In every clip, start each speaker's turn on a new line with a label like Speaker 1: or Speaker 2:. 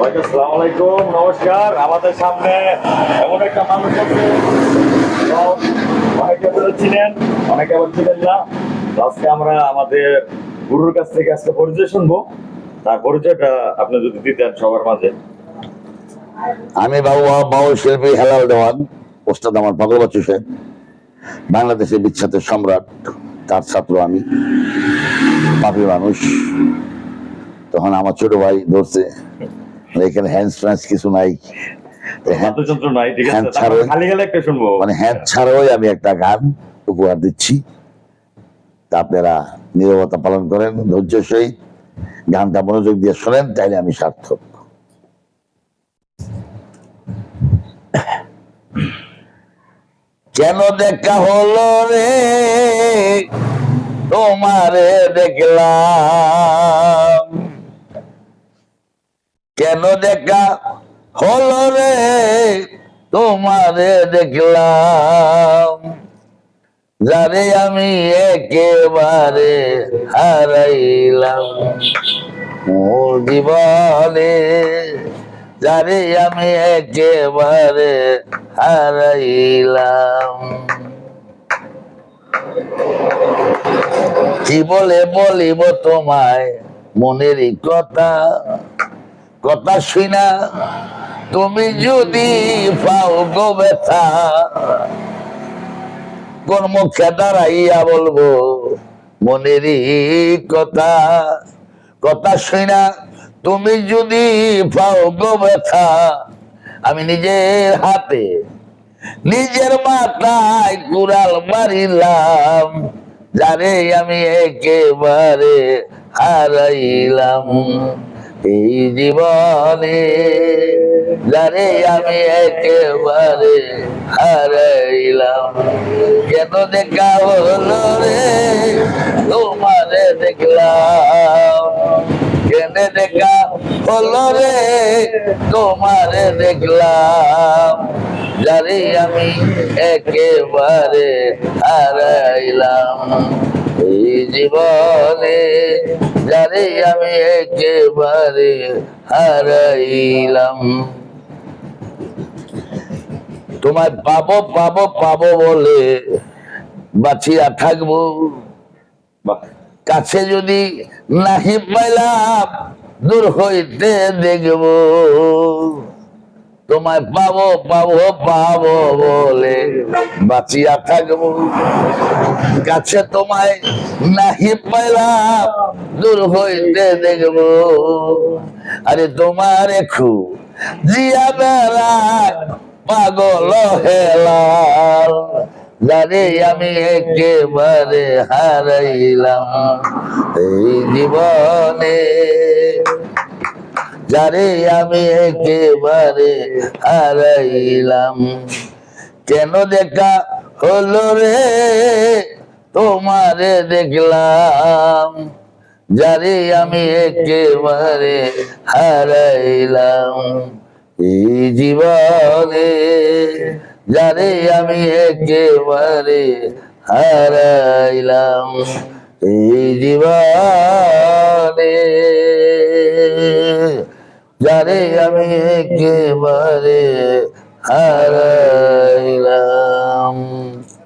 Speaker 1: সবাইকে আসসালামু আলাইকুম, নমস্কার। আমাদের সামনে এমন একটা মানুষ আছে, অনেকে বলেছিলেন, অনেকে আবার ছিলেন না। তো আজকে আমরা আমাদের গুরুর কাছ থেকে আজকে পরিচয় শুনবো। তার পরিচয়টা আপনি যদি দিতেন সবার মাঝে।
Speaker 2: আমি বাউল শিল্পী হেলাল দেওয়ান, ওস্তাদ আমার পাগল বাচ্চু সাহেব, বাংলাদেশের বিখ্যাত সম্রাট, তার ছাত্র আমি। পাপি মানুষ। তখন আমার ছোট ভাই ধরছে, এখানে হ্যান্ড ফ্যান্স কিছু নাই,
Speaker 1: বাদ্যযন্ত্র নাই, ঠিক
Speaker 2: হ্যান্ড
Speaker 1: আছে,
Speaker 2: ছাড়াই,
Speaker 1: খালি গেলে একটা শুনবো।
Speaker 2: মানে হ্যান্ড ছাড়াই আমি একটা গান উপহার দিচ্ছি। তা আপনারা নীরবতা পালন করেন, ধৈর্য সহিত গানটা মনোযোগ দিয়ে শোনেন, তাইলে আমি সার্থক। কেন দেখা হলো রে তোমারে দেখলাম, কেন দেখা হলো রে তোমারে দেখলাম, যারে আমি একেবারে হারাইলাম মোর জীবনে, যারে আমি একেবারে হারাইলাম। কি বলে বলিব তোমায় মনেরই কথা, কথা শুনা তুমি যদি পাও গো ব্যথা, কোন মুখে দাঁড়াইয়া বলবো মনেরই কথা, কথা শুনা তুমি যদি পাও গো ব্যথা, আমি নিজের হাতে নিজের মাথায় কুড়াল মারিলাম, যারে আমি একেবারে হারাইলাম এই জীবনে, যারে আমি একেবারে হারাইলাম। কেন দেখা হলো রে তোমারে দেখলাম, কেন দেখা হলো রে তোমারে দেখলাম, যারে আমি একেবারে হারাইলাম এই জীবনে, যারে আমি একেবারে হারাইলাম। তোমায় পাবো পাবো পাবো বলে বাঁচিয়া থাকবো, কাছে যদি নাহি পাইলাম দূর হইতে দেখবো। তোমায় পাবো পাবো পাবো বলে বাঁচিয়া থাকবো, কাছে তোমায় নাহি পাইলাম দূর হইতে দেখবো। আরে তোমার খুব জিয়া বেড়ায় পাগল হেলাল, যারে আমি একেবারে হারাইলাম এই জীবনে, যারে আমি একেবারে হারাইলাম। কেন দেখা হলো রে তোমারে দেখলাম, যারে আমি একেবারে হারাইলাম এই জীবনে, যারে আমি একেবারে হারাইলাম এই জীবনে, যারে আমি একেবারে হারাইলাম।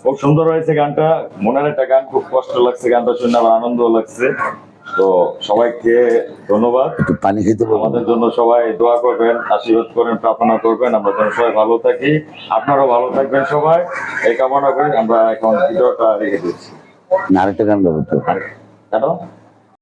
Speaker 1: খুব সুন্দর হয়েছে গানটা, মনের একটা গান, খুব কষ্ট লাগছে গানটা শুনে, আবার আনন্দ লাগছে। তো সবাইকে ধন্যবাদ।
Speaker 2: একটু পানি খেতে
Speaker 1: আমাদের জন্য সবাই দোয়া করবেন, আশীর্বাদ করেন, প্রার্থনা করবেন, আমরা যেন সবাই ভালো থাকি, আপনারাও ভালো থাকবেন সবাই, এই কামনা করি। আমরা এখন ভিডিওটা রেখে দিচ্ছি।
Speaker 2: আরেকটা গান গাবো তো।
Speaker 1: কেন?